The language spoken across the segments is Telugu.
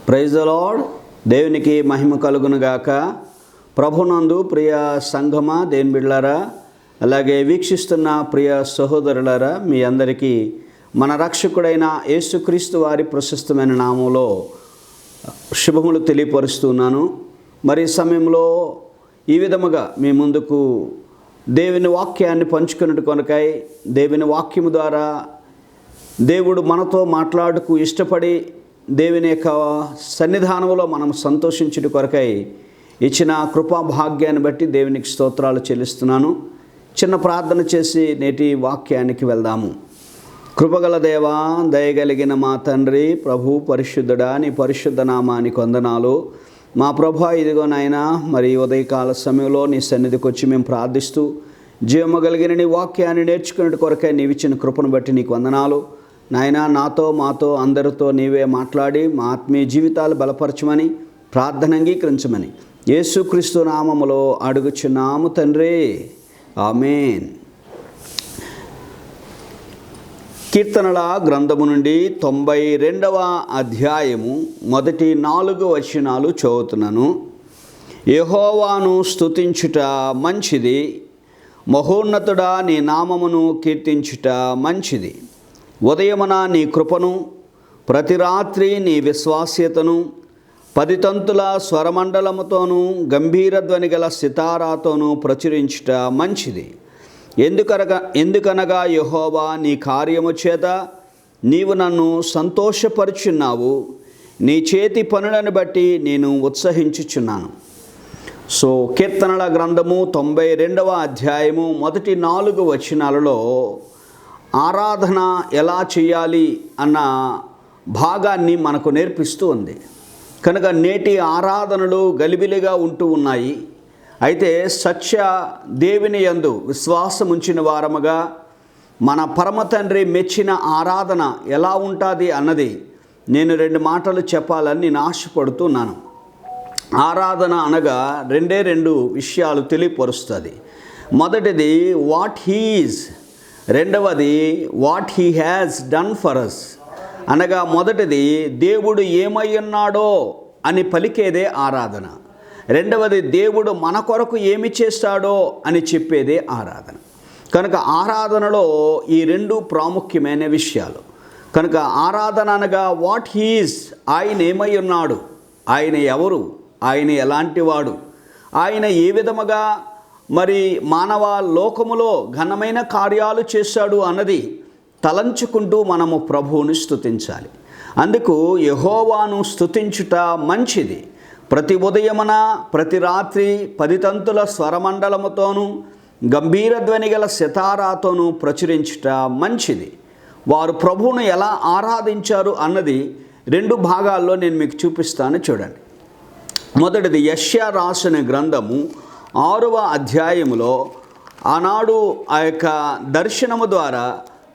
Praise the lord. దేవునికి మహిమ కలుగును గాక. ప్రభునందు ప్రియ సంఘమా, దేవుని బిడ్డలారా, అలాగే వీక్షిస్తున్న ప్రియ సహోదరులారా, మీ అందరికీ మన రక్షకుడైన యేసుక్రీస్తు వారి ప్రశస్తమైన నామంలో శుభములు తెలియపరుస్తున్నాను. మరి సమయంలో ఈ విధముగా మీ ముందుకు దేవుని వాక్యాన్ని పంచుకున్నట్టు కొనకై, దేవుని వాక్యము ద్వారా దేవుడు మనతో మాట్లాడుకు ఇష్టపడి దేవుని యొక్క సన్నిధానంలో మనం సంతోషించుట కొరకై ఇచ్చిన కృపా భాగ్యాన్ని బట్టి దేవునికి స్తోత్రాలు చెల్లిస్తున్నాను. చిన్న ప్రార్థన చేసి నేటి వాక్యానికి వెళ్దాము. కృపగల దేవా, దయగలిగిన మా తండ్రి, ప్రభు పరిశుద్ధుడా, నీ పరిశుద్ధ నామానికి వందనాలు. మా ప్రభా, ఇదిగో నాయనా, మరి ఉదయకాల సమయంలో నీ సన్నిధికి వచ్చి మేము ప్రార్థిస్తూ జీవము కలిగిన నీ వాక్యాన్ని నేర్చుకునే కొరకై నీవిచ్చిన కృపను బట్టి నీకు వందనాలు నాయనా. నాతో మాతో అందరితో నీవే మాట్లాడి మా ఆత్మీయ జీవితాలు బలపరచమని, ప్రార్థన అంగీకరించమని యేసుక్రీస్తు నామములో అడుగుచున్నాము తండ్రి, ఆమేన్. కీర్తనల గ్రంథము నుండి 92వ అధ్యాయము మొదటి 4 వచనాలు చదువుతున్నాను. యెహోవాను స్తుతించుట మంచిది, మహోన్నతుడా నీ నామమును కీర్తించుట మంచిది. ఉదయమున నీ కృపను, ప్రతి రాత్రి నీ విశ్వాస్యతను 10 తంతుల స్వరమండలముతోనూ గంభీర ధ్వని గల సితారాతోనూ ప్రచురించుట మంచిది. ఎందుకనగా యెహోవా నీ కార్యము చేత నీవు నన్ను సంతోషపరుచున్నావు, నీ చేతి పనులను బట్టి నేను ఉత్సహించుచున్నాను. సో కీర్తనల గ్రంథము 92వ అధ్యాయము మొదటి 4 వచనాలలో ఆరాధన ఎలా చేయాలి అన్న భాగాన్ని మనకు నేర్పిస్తూ ఉంది. కనుక నేటి ఆరాధనలు గలిబిలిగా ఉంటూ ఉన్నాయి. అయితే సత్య దేవుని యందు విశ్వాసం ఉంచిన వారముగా మన పరమ తండ్రి మెచ్చిన ఆరాధన ఎలా ఉంటుంది అన్నది నేను 2 మాటలు చెప్పాలని నేను ఆశపడుతున్నాను. ఆరాధన అనగా 2 విషయాలు తెలియపరుస్తుంది. మొదటిది వాట్ హీ ఈజ్, రెండవది what he has done for us. అనగా మొదటిది దేవుడు ఏమై ఉన్నాడో అని పలికేదే ఆరాధన. రెండవది దేవుడు మన కొరకు ఏమి చేస్తాడో అని చెప్పేదే ఆరాధన. కనుక ఆరాధనలో ఈ 2 ప్రాముఖ్యమైన విషయాలు. కనుక ఆరాధన అనగా వాట్ హీ ఈజ్, ఆయన ఏమై ఉన్నాడు, ఆయన ఎవరు, ఆయన ఎలాంటి వాడు, ఆయన ఏ విధముగా మరి మానవ లోకములో ఘనమైన కార్యాలు చేశాడు అన్నది తలంచుకుంటూ మనము ప్రభువుని స్తుతించాలి. అందుకు యెహోవాను స్తుతించుట మంచిది. ప్రతి ఉదయమున ప్రతి రాత్రి 10 తంతుల స్వరమండలముతోనూ గంభీర ధ్వని గల సితారాతోనూ ప్రచురించుట మంచిది. వారు ప్రభువును ఎలా ఆరాధించారు అన్నది 2 భాగాల్లో నేను మీకు చూపిస్తాను, చూడండి. మొదటిది యెషయా రాసిన గ్రంథము 6వ అధ్యాయములో ఆనాడు ఆ యొక్క దర్శనము ద్వారా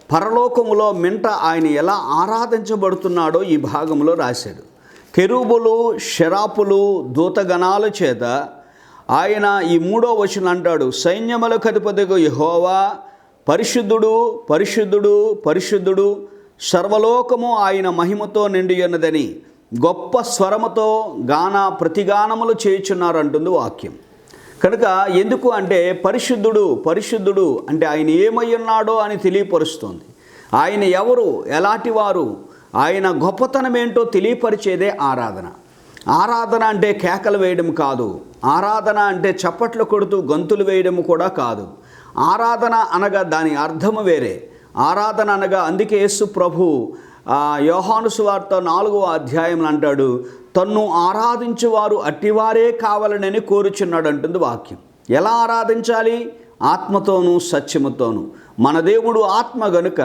పరలోకములో మింట ఆయన ఎలా ఆరాధించబడుతున్నాడో ఈ భాగంలో రాశాడు. కెరూబులు, షెరాపులు, దూతగణాల చేత ఆయన ఈ 3వ వచనం అంటాడు, సైన్యములకు అధిపతిగా యెహోవా పరిశుద్ధుడు, పరిశుద్ధుడు, పరిశుద్ధుడు, సర్వలోకము ఆయన మహిమతో నిండి ఉన్నదని గొప్ప స్వరముతో ప్రతిగానములు చేయుచున్నారు అంటుంది వాక్యం. కనుక ఎందుకు అంటే పరిశుద్ధుడు, పరిశుద్ధుడు అంటే ఆయన ఏమై ఉన్నాడో అని తెలియపరుస్తోంది. ఆయన ఎవరు, ఎలాంటి వారు, ఆయన గొప్పతనం ఏంటో తెలియపరిచేదే ఆరాధన. ఆరాధన అంటే కేకలు వేయడం కాదు. ఆరాధన అంటే చప్పట్లు కొడుతూ గంతులు వేయడం కూడా కాదు. ఆరాధన అనగా దాని అర్థము వేరే. ఆరాధన అనగా అందుకే యేసు ప్రభు యోహాను సువార్త 4వ అధ్యాయంలో అంటాడు, తన్ను ఆరాధించువారు అట్టివారే కావాలనని కోరుచున్నాడు అంటుంది వాక్యం. ఎలా ఆరాధించాలి? ఆత్మతోనూ సత్యముతోనూ. మన దేవుడు ఆత్మ గనుక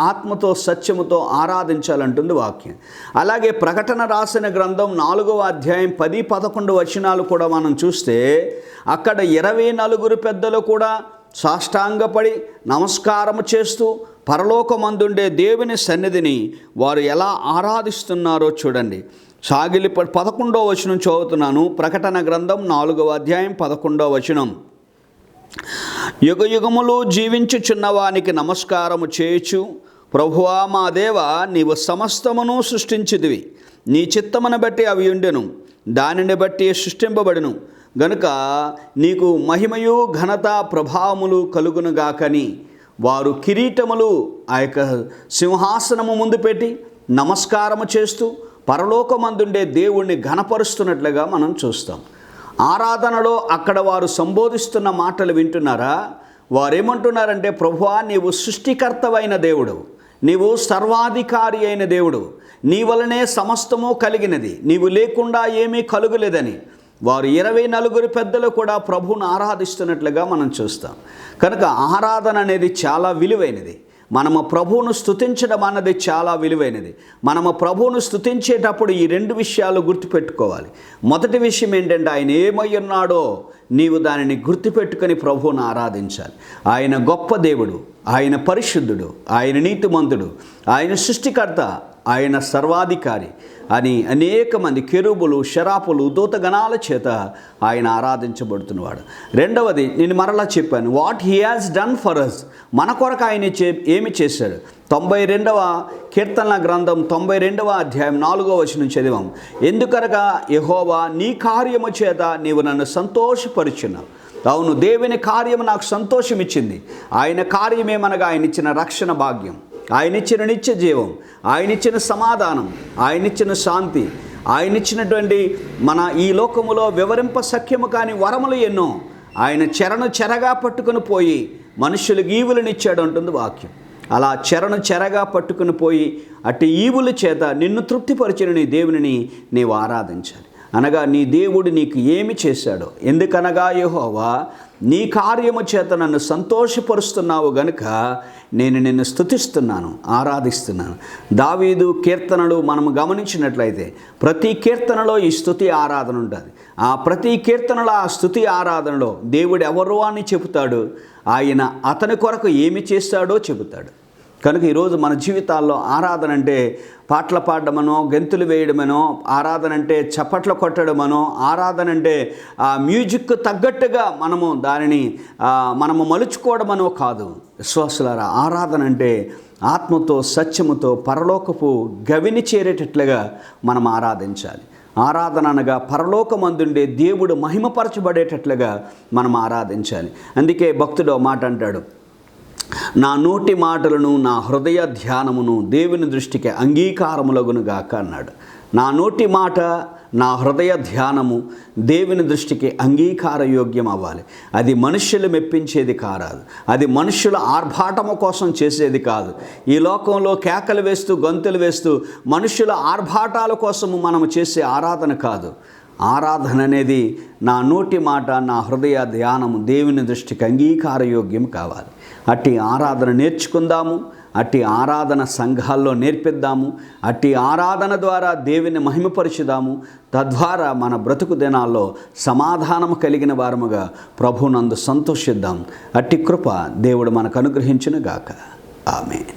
ఆత్మతో సత్యముతో ఆరాధించాలంటుంది వాక్యం. అలాగే ప్రకటన రాసిన గ్రంథం 4వ అధ్యాయం 10-11 వచనాలు కూడా మనం చూస్తే అక్కడ 24 పెద్దలు కూడా సాష్టాంగపడి నమస్కారము చేస్తూ పరలోకమందుండే దేవుని సన్నిధిని వారు ఎలా ఆరాధిస్తున్నారో చూడండి. 11వ వచనం చదువుతున్నాను. ప్రకటన గ్రంథం 4వ అధ్యాయం 11వ వచనం. యుగయుగములు జీవించుచున్నవానికి నమస్కారము చేయుచు ప్రభువా మా దేవ నీవు సమస్తమును సృష్టించితివి, నీ చిత్తమును బట్టి అవి ఉండెను, దానిని బట్టి సృష్టింపబడును. గనుక నీకు మహిమయు ఘనత ప్రభావములు కలుగునుగాకని వారు కిరీటములు ఆ యొక్క సింహాసనము ముందు పెట్టి నమస్కారము చేస్తూ పరలోకమందుండే దేవుణ్ణి ఘనపరుస్తున్నట్లుగా మనం చూస్తాం. ఆరాధనలో అక్కడ వారు సంబోధిస్తున్న మాటలు వింటున్నారా? వారేమంటున్నారంటే, ప్రభువా, నీవు సృష్టికర్తవైన దేవుడు, నీవు సర్వాధికారి అయిన దేవుడు, నీ వలనే సమస్తము కలిగినది, నీవు లేకుండా ఏమీ కలుగలేదని వారు 24 పెద్దలు కూడా ప్రభువును ఆరాధిస్తున్నట్లుగా మనం చూస్తాం. కనుక ఆరాధన అనేది చాలా విలువైనది. మనము ప్రభువును స్తుతించడం అన్నది చాలా విలువైనది. మనము ప్రభువును స్తుతించేటప్పుడు ఈ 2 విషయాలు గుర్తుపెట్టుకోవాలి. మొదటి విషయం ఏంటంటే, ఆయన ఏమై ఉన్నాడో నీవు దానిని గుర్తుపెట్టుకొని ప్రభువును ఆరాధించాలి. ఆయన గొప్ప దేవుడు, ఆయన పరిశుద్ధుడు, ఆయన నీతిమంతుడు, ఆయన సృష్టికర్త, ఆయన సర్వాధికారి అని అనేక మంది కెరూబులు, శరాపులు, దూతగణాల చేత ఆయన ఆరాధించబడుతున్నవాడు. రెండవది, నేను మరలా చెప్పాను, what he has done for us, మన కొరకు ఆయన ఏమి చేశాడు. 92వ కీర్తనల గ్రంథం 92వ అధ్యాయం 4వ వచనం చదివాం. ఎందుకనగా యెహోవా నీ కార్యము చేత నీవు నన్ను సంతోషపరుచున్నావు. అవును, దేవుని కార్యము నాకు సంతోషం ఇచ్చింది. ఆయన కార్యమేమనగా ఆయన ఇచ్చిన రక్షణ భాగ్యం, ఆయన ఇచ్చిన నిత్య జీవం, ఆయన ఇచ్చిన సమాధానం, ఆయన ఇచ్చిన శాంతి, ఆయన ఇచ్చినటువంటి మన ఈ లోకములో వివరింప సఖ్యము కాని వరములు ఎన్నో ఆయన చెరగా పట్టుకుని పోయి మనుషులకు ఈవులనిచ్చాడు అంటుంది వాక్యం. అలా చెరగా పట్టుకుని పోయి అట్టి ఈవుల చేత నిన్ను తృప్తిపరిచిన నీ దేవుని నీవు ఆరాధించాలి. అనగా నీ దేవుడు నీకు ఏమి చేశాడో. ఎందుకనగా యెహోవా నీ కార్యము చేత నన్ను సంతోషపరుస్తున్నావు గనుక నేను నిన్ను స్తుతిస్తున్నాను, ఆరాధిస్తున్నాను. దావీదు కీర్తనలు మనము గమనించినట్లయితే ప్రతి కీర్తనలో ఈ స్తుతి ఆరాధన ఉంటుంది. ఆ ప్రతి కీర్తనలో ఆ స్తుతి ఆరాధనలో దేవుడు ఎవరు అని చెబుతాడు, ఆయన అతని కొరకు ఏమి చేస్తాడో చెబుతాడు. కనుక ఈరోజు మన జీవితాల్లో ఆరాధన అంటే పాటలు పాడడమనో, గెంతులు వేయడమనో, ఆరాధన అంటే చప్పట్లు కొట్టడమనో, ఆరాధన అంటే ఆ మ్యూజిక్ తగ్గట్టుగా మనము దానిని మనము మలుచుకోవడమనో కాదు. విశ్వాసులారా, ఆరాధన అంటే ఆత్మతో సత్యముతో పరలోకపు గవిని చేరేటట్లుగా మనం ఆరాధించాలి. ఆరాధన అనగా పరలోకమందుండే దేవుడు మహిమపరచబడేటట్లుగా మనం ఆరాధించాలి. అందుకే భక్తుడు మాట అంటాడు, నా నోటి మాటలను నా హృదయ ధ్యానమును దేవుని దృష్టికి అంగీకారములగునుగాక అన్నాడు. నా నోటి మాట, నా హృదయ ధ్యానము దేవుని దృష్టికి అంగీకారయోగ్యం అవ్వాలి. అది మనుష్యులు మెప్పించేది కాదు, అది మనుష్యుల ఆర్భాటము కోసం చేసేది కాదు. ఈ లోకంలో కేకలు వేస్తూ గొంతులు వేస్తూ మనుష్యుల ఆర్భాటాల కోసము మనము చేసే ఆరాధన కాదు. ఆరాధన అనేది నా నోటి మాట, నా హృదయ ధ్యానము దేవుని దృష్టికి అంగీకారయోగ్యం కావాలి. అట్టి ఆరాధన నేర్చుకుందాము, అట్టి ఆరాధన సంఘాల్లో నేర్పిద్దాము, అట్టి ఆరాధన ద్వారా దేవుని మహిమపరచుదాము. తద్వారా మన బ్రతుకు దినాల్లో సమాధానము కలిగిన వారముగా ప్రభువునందు సంతోషిద్దాం. అట్టి కృప దేవుడు మనకు అనుగ్రహించును గాక. ఆమేన్.